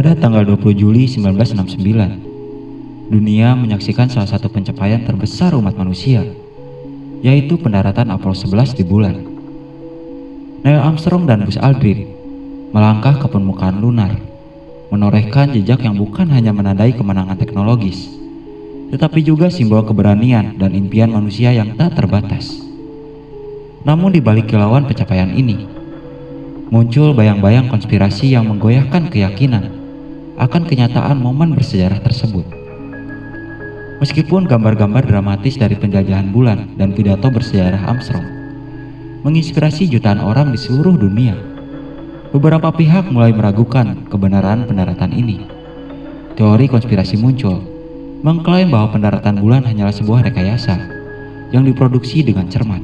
Pada tanggal 20 Juli 1969, dunia menyaksikan salah satu pencapaian terbesar umat manusia, yaitu pendaratan Apollo 11 di bulan. Neil Armstrong dan Buzz Aldrin melangkah ke permukaan lunar, menorehkan jejak yang bukan hanya menandai kemenangan teknologis, tetapi juga simbol keberanian dan impian manusia yang tak terbatas. Namun di balik kilauan pencapaian ini, muncul bayang-bayang konspirasi yang menggoyahkan keyakinan akan kenyataan momen bersejarah tersebut. Meskipun gambar-gambar dramatis dari penjajahan bulan dan pidato bersejarah Armstrong menginspirasi jutaan orang di seluruh dunia, beberapa pihak mulai meragukan kebenaran pendaratan ini. Teori konspirasi muncul, mengklaim bahwa pendaratan bulan hanyalah sebuah rekayasa yang diproduksi dengan cermat,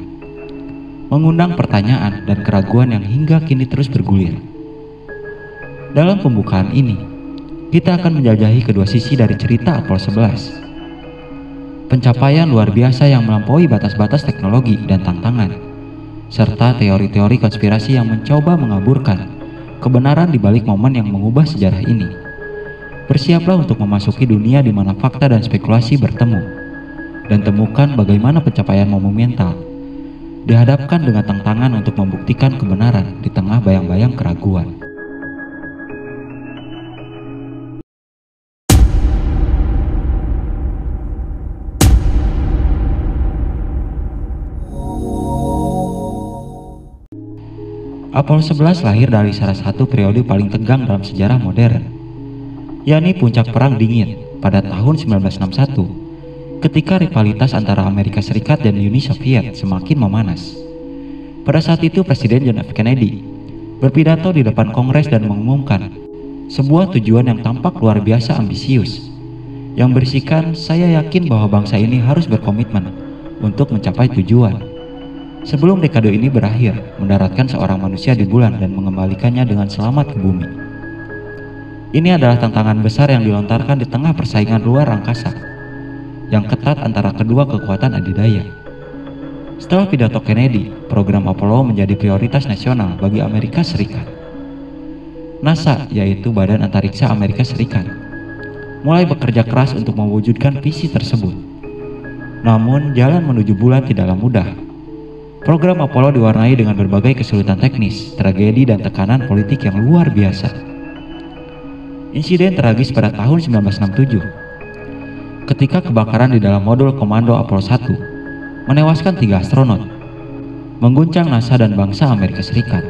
mengundang pertanyaan dan keraguan yang hingga kini terus bergulir. Dalam pembukaan ini, kita akan menjelajahi kedua sisi dari cerita Apollo 11. Pencapaian luar biasa yang melampaui batas-batas teknologi dan tantangan, serta teori-teori konspirasi yang mencoba mengaburkan kebenaran di balik momen yang mengubah sejarah ini. Bersiaplah untuk memasuki dunia di mana fakta dan spekulasi bertemu, dan temukan bagaimana pencapaian monumental dihadapkan dengan tantangan untuk membuktikan kebenaran di tengah bayang-bayang keraguan. Apollo 11 lahir dari salah satu periode paling tegang dalam sejarah modern, yakni puncak Perang Dingin pada tahun 1961, ketika rivalitas antara Amerika Serikat dan Uni Soviet semakin memanas. Pada saat itu Presiden John F. Kennedy berpidato di depan Kongres dan mengumumkan sebuah tujuan yang tampak luar biasa ambisius, yang berisikan, "Saya yakin bahwa bangsa ini harus berkomitmen untuk mencapai tujuan sebelum dekade ini berakhir, mendaratkan seorang manusia di bulan dan mengembalikannya dengan selamat ke bumi." Ini adalah tantangan besar yang dilontarkan di tengah persaingan luar angkasa yang ketat antara kedua kekuatan adidaya. Setelah pidato Kennedy, program Apollo menjadi prioritas nasional bagi Amerika Serikat. NASA, yaitu Badan Antariksa Amerika Serikat, mulai bekerja keras untuk mewujudkan visi tersebut. Namun, jalan menuju bulan tidaklah mudah. Program Apollo diwarnai dengan berbagai kesulitan teknis, tragedi, dan tekanan politik yang luar biasa. Insiden tragis pada tahun 1967, ketika kebakaran di dalam modul komando Apollo 1 menewaskan 3 astronot, mengguncang NASA dan bangsa Amerika Serikat.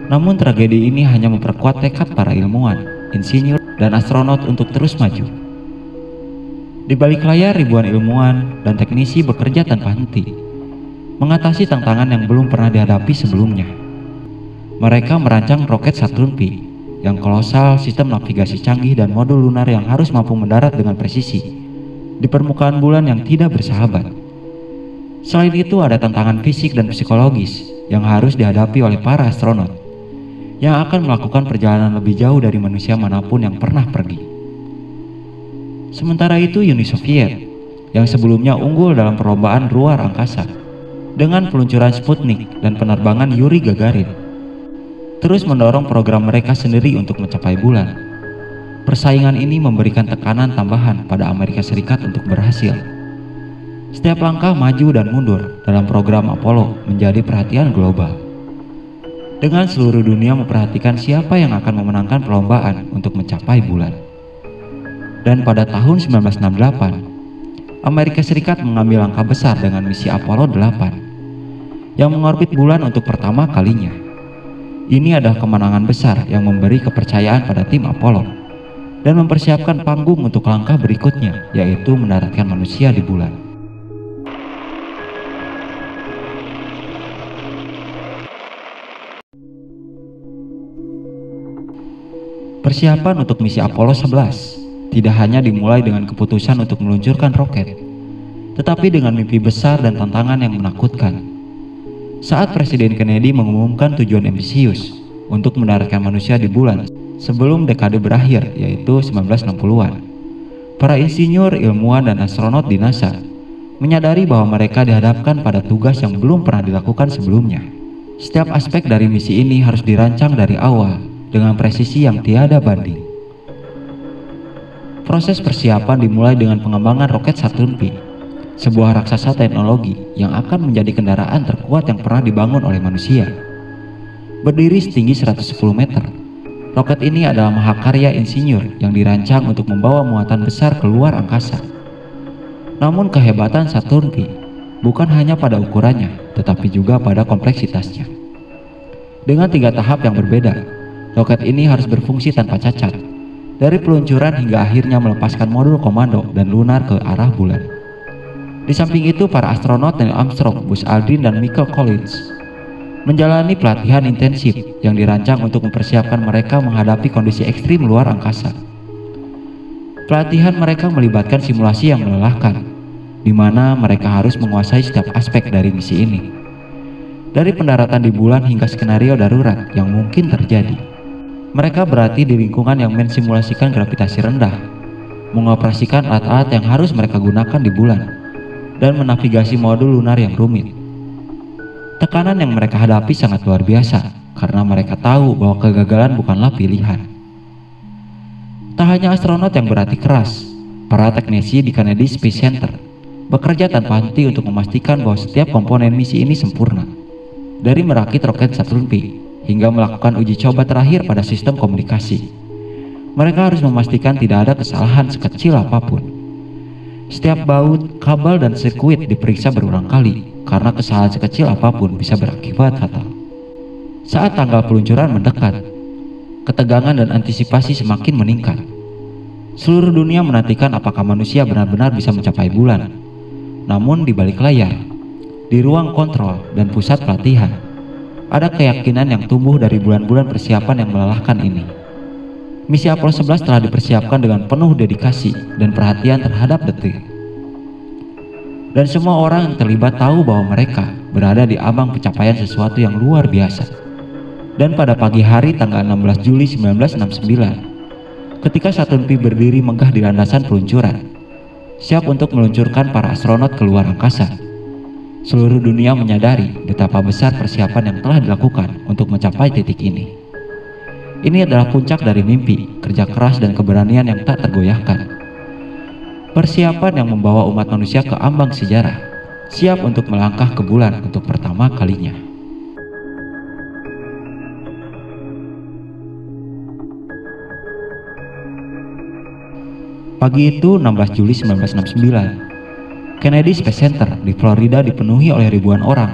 Namun tragedi ini hanya memperkuat tekad para ilmuwan, insinyur, dan astronot untuk terus maju. Di balik layar, ribuan ilmuwan dan teknisi bekerja tanpa henti mengatasi tantangan yang belum pernah dihadapi sebelumnya. Mereka merancang roket Saturn V yang kolosal, sistem navigasi canggih, dan modul lunar yang harus mampu mendarat dengan presisi di permukaan bulan yang tidak bersahabat. Selain itu, ada tantangan fisik dan psikologis yang harus dihadapi oleh para astronot yang akan melakukan perjalanan lebih jauh dari manusia manapun yang pernah pergi. Sementara itu, Uni Soviet yang sebelumnya unggul dalam perlombaan luar angkasa dengan peluncuran Sputnik dan penerbangan Yuri Gagarin, terus mendorong program mereka sendiri untuk mencapai bulan. Persaingan ini memberikan tekanan tambahan pada Amerika Serikat untuk berhasil. Setiap langkah maju dan mundur dalam program Apollo menjadi perhatian global, dengan seluruh dunia memperhatikan siapa yang akan memenangkan perlombaan untuk mencapai bulan. Dan pada tahun 1968, Amerika Serikat mengambil langkah besar dengan misi Apollo 8 yang mengorbit bulan untuk pertama kalinya. Ini adalah kemenangan besar yang memberi kepercayaan pada tim Apollo dan mempersiapkan panggung untuk langkah berikutnya, yaitu mendaratkan manusia di bulan. Persiapan untuk misi Apollo 11 tidak hanya dimulai dengan keputusan untuk meluncurkan roket, tetapi dengan mimpi besar dan tantangan yang menakutkan. Saat Presiden Kennedy mengumumkan tujuan ambisius untuk mendaratkan manusia di bulan sebelum dekade berakhir, yaitu 1960-an, para insinyur, ilmuwan, dan astronot di NASA menyadari bahwa mereka dihadapkan pada tugas yang belum pernah dilakukan sebelumnya. Setiap aspek dari misi ini harus dirancang dari awal dengan presisi yang tiada banding. Proses persiapan dimulai dengan pengembangan roket Saturn V, sebuah raksasa teknologi yang akan menjadi kendaraan terkuat yang pernah dibangun oleh manusia. Berdiri setinggi 110 meter, roket ini adalah mahakarya insinyur yang dirancang untuk membawa muatan besar keluar angkasa. Namun kehebatan Saturn V bukan hanya pada ukurannya, tetapi juga pada kompleksitasnya. Dengan 3 tahap yang berbeda, roket ini harus berfungsi tanpa cacat, dari peluncuran hingga akhirnya melepaskan modul komando dan lunar ke arah bulan. Di samping itu, para astronot Neil Armstrong, Buzz Aldrin, dan Michael Collins menjalani pelatihan intensif yang dirancang untuk mempersiapkan mereka menghadapi kondisi ekstrim luar angkasa. Pelatihan mereka melibatkan simulasi yang melelahkan, di mana mereka harus menguasai setiap aspek dari misi ini, dari pendaratan di bulan hingga skenario darurat yang mungkin terjadi. Mereka berarti di lingkungan yang mensimulasikan gravitasi rendah, mengoperasikan alat-alat yang harus mereka gunakan di bulan, dan menavigasi modul lunar yang rumit. Tekanan yang mereka hadapi sangat luar biasa, karena mereka tahu bahwa kegagalan bukanlah pilihan. Tak hanya astronot yang berhati keras, para teknisi di Kennedy Space Center bekerja tanpa henti untuk memastikan bahwa setiap komponen misi ini sempurna, dari merakit roket Saturn V hingga melakukan uji coba terakhir pada sistem komunikasi. Mereka harus memastikan tidak ada kesalahan sekecil apapun. Setiap baut, kabel, dan sirkuit diperiksa berulang kali, karena kesalahan sekecil apapun bisa berakibat fatal. Saat tanggal peluncuran mendekat, ketegangan dan antisipasi semakin meningkat. Seluruh dunia menantikan apakah manusia benar-benar bisa mencapai bulan. Namun di balik layar, di ruang kontrol dan pusat pelatihan, ada keyakinan yang tumbuh dari bulan-bulan persiapan yang melelahkan ini. Misi Apollo 11 telah dipersiapkan dengan penuh dedikasi dan perhatian terhadap detik. Dan semua orang yang terlibat tahu bahwa mereka berada di ambang pencapaian sesuatu yang luar biasa. Dan pada pagi hari tanggal 16 Juli 1969, ketika Saturn V berdiri megah di landasan peluncuran, siap untuk meluncurkan para astronot keluar angkasa, seluruh dunia menyadari betapa besar persiapan yang telah dilakukan untuk mencapai titik ini. Ini adalah puncak dari mimpi, kerja keras, dan keberanian yang tak tergoyahkan. Persiapan yang membawa umat manusia ke ambang sejarah, siap untuk melangkah ke bulan untuk pertama kalinya. Pagi itu 16 Juli 1969, Kennedy Space Center di Florida dipenuhi oleh ribuan orang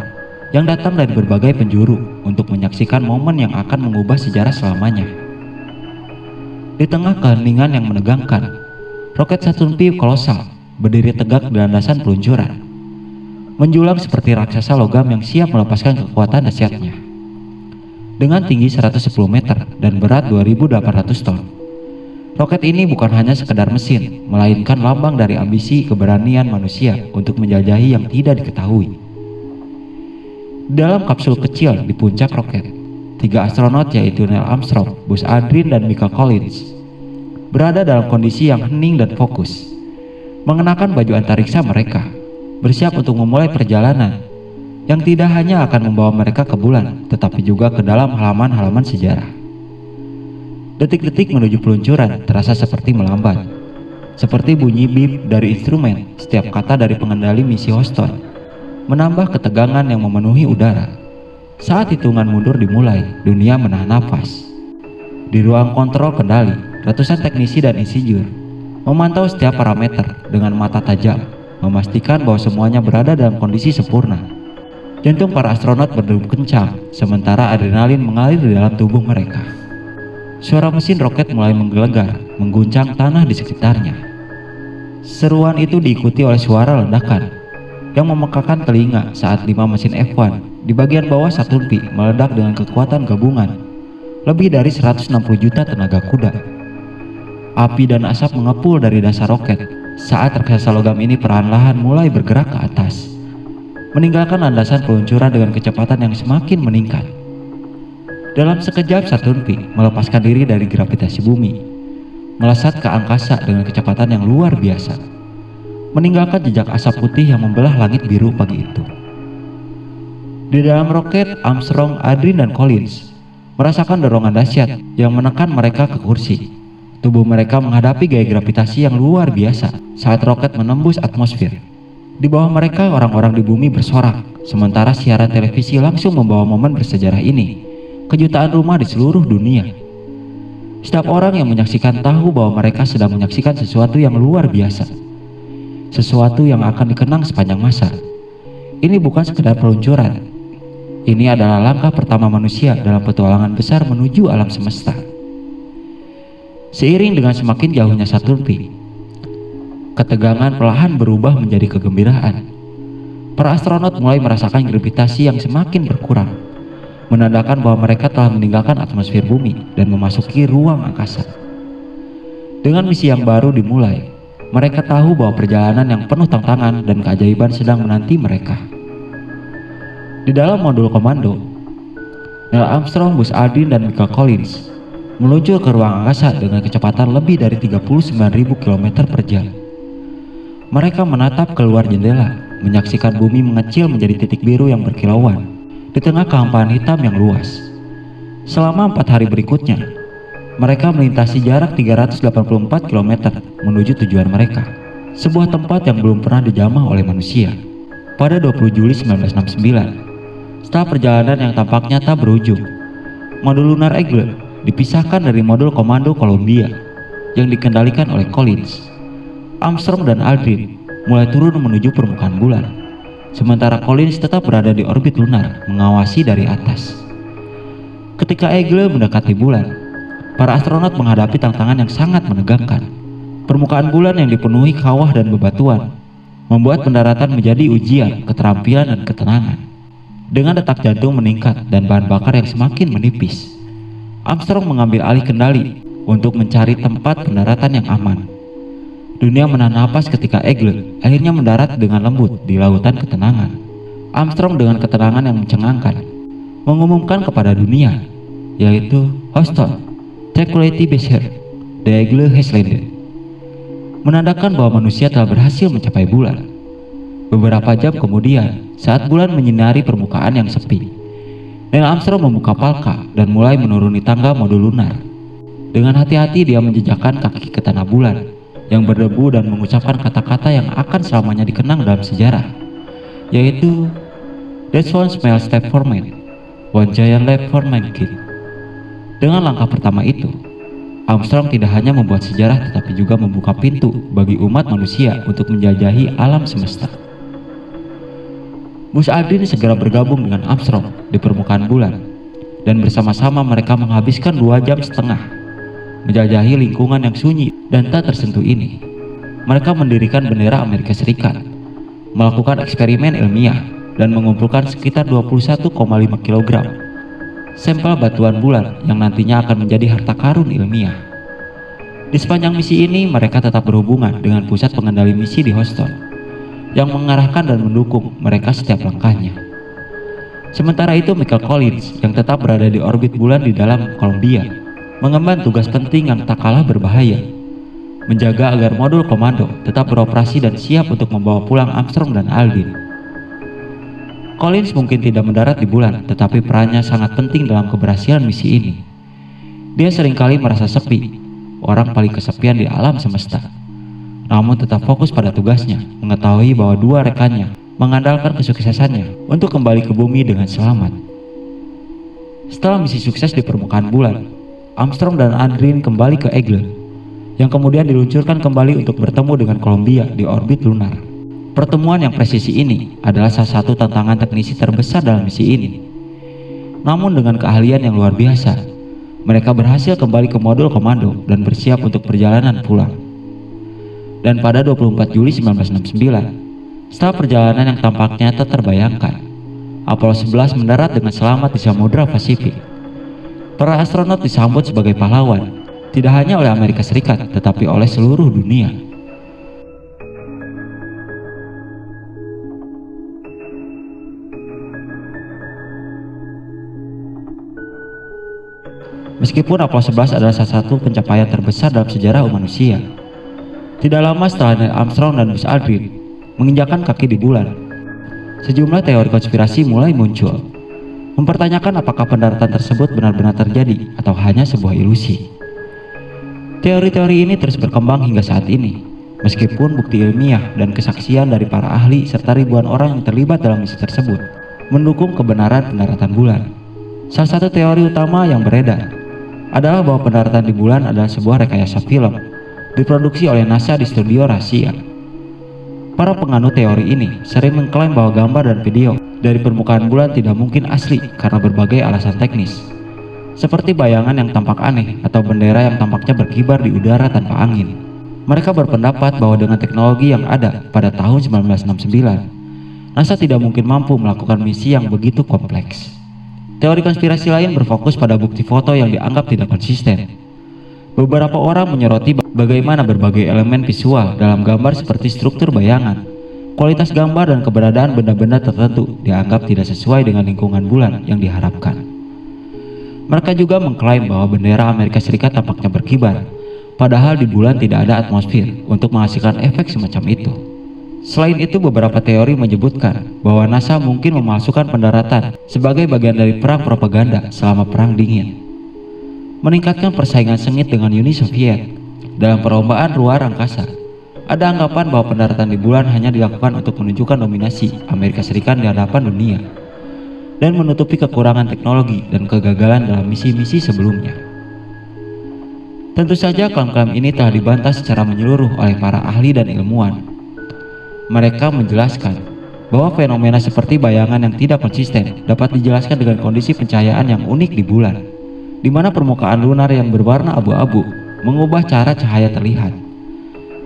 yang datang dari berbagai penjuru untuk menyaksikan momen yang akan mengubah sejarah selamanya. Di tengah keheningan yang menegangkan, roket Saturn V kolosal berdiri tegak di landasan peluncuran, menjulang seperti raksasa logam yang siap melepaskan kekuatan dahsyatnya. Dengan tinggi 110 meter dan berat 2.800 ton, roket ini bukan hanya sekedar mesin, melainkan lambang dari ambisi keberanian manusia untuk menjelajahi yang tidak diketahui. Dalam kapsul kecil di puncak roket, 3 astronot yaitu Neil Armstrong, Buzz Aldrin, dan Michael Collins berada dalam kondisi yang hening dan fokus, mengenakan baju antariksa mereka, bersiap untuk memulai perjalanan yang tidak hanya akan membawa mereka ke bulan, tetapi juga ke dalam halaman-halaman sejarah. Detik-detik menuju peluncuran terasa seperti melambat, seperti bunyi bip dari instrumen setiap kata dari pengendali misi Houston, menambah ketegangan yang memenuhi udara. Saat hitungan mundur dimulai, dunia menahan nafas. Di ruang kontrol kendali, ratusan teknisi dan insinyur memantau setiap parameter dengan mata tajam, memastikan bahwa semuanya berada dalam kondisi sempurna. Jantung para astronot berdegup kencang, sementara adrenalin mengalir di dalam tubuh mereka. Suara mesin roket mulai menggelegar, mengguncang tanah di sekitarnya. Seruan itu diikuti oleh suara ledakan yang memekakan telinga saat 5 mesin F1 di bagian bawah Saturn V meledak dengan kekuatan gabungan lebih dari 160 juta tenaga kuda. Api dan asap mengepul dari dasar roket saat raksasa logam ini perlahan-lahan mulai bergerak ke atas, meninggalkan landasan peluncuran dengan kecepatan yang semakin meningkat. Dalam sekejap Saturn V melepaskan diri dari gravitasi bumi, melesat ke angkasa dengan kecepatan yang luar biasa, meninggalkan jejak asap putih yang membelah langit biru pagi itu. Di dalam roket, Armstrong, Aldrin, dan Collins merasakan dorongan dahsyat yang menekan mereka ke kursi, Tubuh mereka menghadapi gaya gravitasi yang luar biasa saat roket menembus atmosfer. Di bawah mereka orang-orang di bumi bersorak, sementara siaran televisi langsung membawa momen bersejarah ini ke jutaan rumah di seluruh dunia. Setiap orang yang menyaksikan tahu bahwa mereka sedang menyaksikan sesuatu yang luar biasa, sesuatu yang akan dikenang sepanjang masa. Ini bukan sekedar peluncuran. Ini adalah langkah pertama manusia dalam petualangan besar menuju alam semesta. Seiring dengan semakin jauhnya Saturn V, ketegangan perlahan berubah menjadi kegembiraan. Para astronot mulai merasakan gravitasi yang semakin berkurang, menandakan bahwa mereka telah meninggalkan atmosfer bumi dan memasuki ruang angkasa. Dengan misi yang baru dimulai, mereka tahu bahwa perjalanan yang penuh tantangan dan keajaiban sedang menanti mereka. Di dalam modul komando, Neil Armstrong, Buzz Aldrin, dan Michael Collins meluncur ke ruang angkasa dengan kecepatan lebih dari 39.000 km per jam. Mereka menatap keluar jendela, menyaksikan bumi mengecil menjadi titik biru yang berkilauan di tengah kehampaan hitam yang luas. Selama 4 hari berikutnya, mereka melintasi jarak 384 km menuju tujuan mereka, sebuah tempat yang belum pernah dijamah oleh manusia. Pada 20 Juli 1969, setelah perjalanan yang tampaknya tak berujung, modul Lunar Eagle dipisahkan dari modul komando Columbia yang dikendalikan oleh Collins. Armstrong dan Aldrin mulai turun menuju permukaan bulan, sementara Collins tetap berada di orbit lunar mengawasi dari atas. Ketika Eagle mendekati bulan, para astronot menghadapi tantangan yang sangat menegangkan. Permukaan bulan yang dipenuhi kawah dan bebatuan membuat pendaratan menjadi ujian keterampilan dan ketenangan. Dengan detak jantung meningkat dan bahan bakar yang semakin menipis, Armstrong mengambil alih kendali untuk mencari tempat pendaratan yang aman. Dunia menahan napas ketika Eagle akhirnya mendarat dengan lembut di lautan ketenangan. Armstrong dengan ketenangan yang mencengangkan mengumumkan kepada dunia, yaitu Houston, tranquility base here, the Eagle has landed, menandakan bahwa manusia telah berhasil mencapai bulan. Beberapa jam kemudian, saat bulan menyinari permukaan yang sepi, Neil Armstrong membuka palka dan mulai menuruni tangga modul lunar. Dengan hati-hati dia menjejakkan kaki ke tanah bulan yang berdebu dan mengucapkan kata-kata yang akan selamanya dikenang dalam sejarah, yaitu "That's one small step for man, one giant leap for mankind." Dengan langkah pertama itu, Armstrong tidak hanya membuat sejarah tetapi juga membuka pintu bagi umat manusia untuk menjelajahi alam semesta. Buzz Aldrin segera bergabung dengan Armstrong di permukaan bulan, dan bersama-sama mereka menghabiskan 2,5 jam menjelajahi lingkungan yang sunyi dan tak tersentuh ini. Mereka mendirikan bendera Amerika Serikat, melakukan eksperimen ilmiah, dan mengumpulkan sekitar 21,5 kg sampel batuan bulan yang nantinya akan menjadi harta karun ilmiah. Di sepanjang misi ini, mereka tetap berhubungan dengan pusat pengendali misi di Houston yang mengarahkan dan mendukung mereka setiap langkahnya. Sementara itu, Michael Collins yang tetap berada di orbit bulan di dalam Columbia mengemban tugas penting yang tak kalah berbahaya, menjaga agar modul komando tetap beroperasi dan siap untuk membawa pulang Armstrong dan Aldrin. Collins mungkin tidak mendarat di bulan, tetapi perannya sangat penting dalam keberhasilan misi ini. Dia seringkali merasa sepi, orang paling kesepian di alam semesta, namun tetap fokus pada tugasnya, mengetahui bahwa dua rekannya mengandalkan kesuksesannya untuk kembali ke bumi dengan selamat. Setelah misi sukses di permukaan bulan, Armstrong dan Aldrin kembali ke Eagle, yang kemudian diluncurkan kembali untuk bertemu dengan Columbia di orbit lunar. Pertemuan yang presisi ini adalah salah satu tantangan teknisi terbesar dalam misi ini. Namun dengan keahlian yang luar biasa, mereka berhasil kembali ke modul komando dan bersiap untuk perjalanan pulang. Dan pada 24 Juli 1969, setelah perjalanan yang tampaknya tak terbayangkan, Apollo 11 mendarat dengan selamat di Samudra Pasifik. Para astronot disambut sebagai pahlawan, tidak hanya oleh Amerika Serikat, tetapi oleh seluruh dunia. Meskipun Apollo 11 adalah salah satu pencapaian terbesar dalam sejarah manusia, tidak lama setelah Neil Armstrong dan Buzz Aldrin menginjakkan kaki di bulan, sejumlah teori konspirasi mulai muncul, mempertanyakan apakah pendaratan tersebut benar-benar terjadi atau hanya sebuah ilusi. Teori-teori ini terus berkembang hingga saat ini, meskipun bukti ilmiah dan kesaksian dari para ahli serta ribuan orang yang terlibat dalam misi tersebut mendukung kebenaran pendaratan bulan. Salah satu teori utama yang beredar adalah bahwa pendaratan di bulan adalah sebuah rekayasa film diproduksi oleh NASA di studio rahasia. Para penganut teori ini sering mengklaim bahwa gambar dan video dari permukaan bulan tidak mungkin asli karena berbagai alasan teknis, seperti bayangan yang tampak aneh atau bendera yang tampaknya berkibar di udara tanpa angin. Mereka berpendapat bahwa dengan teknologi yang ada pada tahun 1969, NASA tidak mungkin mampu melakukan misi yang begitu kompleks. Teori konspirasi lain berfokus pada bukti foto yang dianggap tidak konsisten. Beberapa orang menyoroti bagaimana berbagai elemen visual dalam gambar seperti struktur bayangan, kualitas gambar dan keberadaan benda-benda tertentu dianggap tidak sesuai dengan lingkungan bulan yang diharapkan. Mereka juga mengklaim bahwa bendera Amerika Serikat tampaknya berkibar, padahal di bulan tidak ada atmosfer untuk menghasilkan efek semacam itu. Selain itu, beberapa teori menyebutkan bahwa NASA mungkin memalsukan pendaratan sebagai bagian dari perang propaganda selama Perang Dingin, meningkatkan persaingan sengit dengan Uni Soviet dalam perlombaan luar angkasa. Ada anggapan bahwa pendaratan di bulan hanya dilakukan untuk menunjukkan dominasi Amerika Serikat di hadapan dunia dan menutupi kekurangan teknologi dan kegagalan dalam misi-misi sebelumnya. Tentu saja klaim-klaim ini telah dibantah secara menyeluruh oleh para ahli dan ilmuwan. Mereka menjelaskan bahwa fenomena seperti bayangan yang tidak konsisten dapat dijelaskan dengan kondisi pencahayaan yang unik di bulan, di mana permukaan lunar yang berwarna abu-abu mengubah cara cahaya terlihat.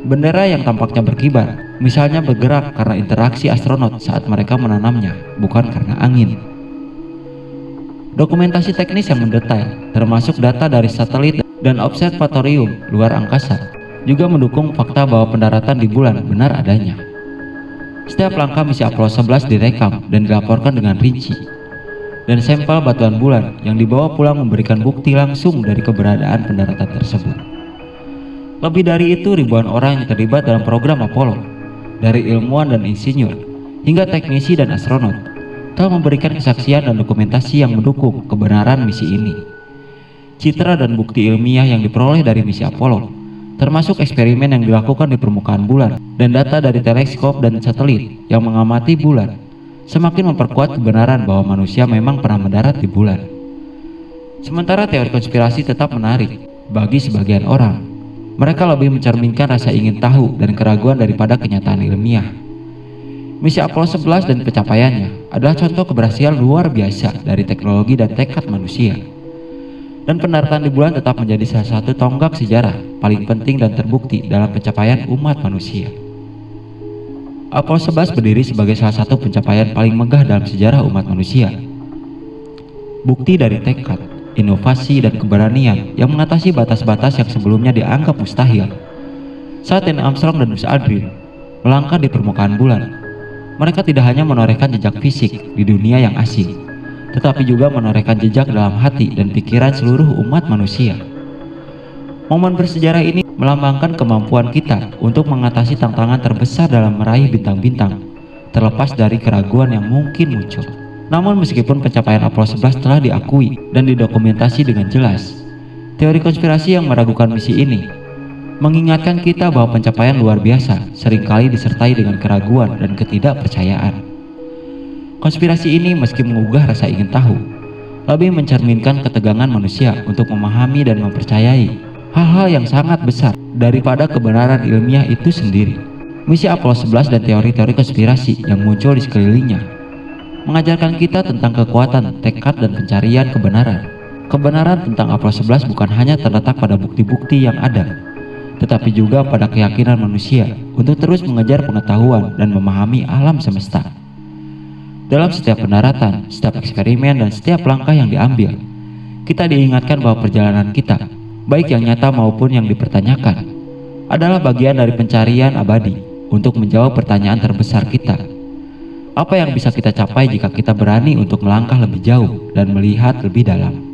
Bendera yang tampaknya berkibar misalnya bergerak karena interaksi astronot saat mereka menanamnya, bukan karena angin. Dokumentasi teknis yang mendetail, termasuk data dari satelit dan observatorium luar angkasa, juga mendukung fakta bahwa pendaratan di bulan benar adanya. Setiap langkah misi Apollo 11 direkam dan dilaporkan dengan rinci, dan sampel batuan bulan yang dibawa pulang memberikan bukti langsung dari keberadaan pendaratan tersebut. Lebih dari itu, ribuan orang yang terlibat dalam program Apollo, dari ilmuwan dan insinyur hingga teknisi dan astronot, telah memberikan kesaksian dan dokumentasi yang mendukung kebenaran misi ini. Citra dan bukti ilmiah yang diperoleh dari misi Apollo, termasuk eksperimen yang dilakukan di permukaan bulan dan data dari teleskop dan satelit yang mengamati bulan, semakin memperkuat kebenaran bahwa manusia memang pernah mendarat di bulan. Sementara teori konspirasi tetap menarik bagi sebagian orang, mereka lebih mencerminkan rasa ingin tahu dan keraguan daripada kenyataan ilmiah. Misi Apollo 11 dan pencapaiannya adalah contoh keberhasilan luar biasa dari teknologi dan tekad manusia. Dan pendaratan di bulan tetap menjadi salah satu tonggak sejarah paling penting dan terbukti dalam pencapaian umat manusia. Apollo 11 berdiri sebagai salah satu pencapaian paling megah dalam sejarah umat manusia. Bukti dari tekad, inovasi, dan keberanian yang mengatasi batas-batas yang sebelumnya dianggap mustahil. Saat Neil Armstrong dan Buzz Aldrin melangkah di permukaan bulan, mereka tidak hanya menorehkan jejak fisik di dunia yang asing, tetapi juga menorehkan jejak dalam hati dan pikiran seluruh umat manusia. Momen bersejarah ini melambangkan kemampuan kita untuk mengatasi tantangan terbesar dalam meraih bintang-bintang, terlepas dari keraguan yang mungkin muncul. Namun meskipun pencapaian Apollo 11 telah diakui dan didokumentasi dengan jelas, teori konspirasi yang meragukan misi ini mengingatkan kita bahwa pencapaian luar biasa seringkali disertai dengan keraguan dan ketidakpercayaan. Konspirasi ini meski menggugah rasa ingin tahu, lebih mencerminkan ketegangan manusia untuk memahami dan mempercayai hal-hal yang sangat besar daripada kebenaran ilmiah itu sendiri. Misi Apollo 11 dan teori-teori konspirasi yang muncul di sekelilingnya mengajarkan kita tentang kekuatan, tekad, dan pencarian kebenaran. Kebenaran tentang Apollo 11 bukan hanya terletak pada bukti-bukti yang ada, tetapi juga pada keyakinan manusia untuk terus mengejar pengetahuan dan memahami alam semesta. Dalam setiap pendaratan, setiap eksperimen, dan setiap langkah yang diambil, kita diingatkan bahwa perjalanan kita, baik yang nyata maupun yang dipertanyakan, adalah bagian dari pencarian abadi untuk menjawab pertanyaan terbesar kita. Apa yang bisa kita capai jika kita berani untuk melangkah lebih jauh dan melihat lebih dalam?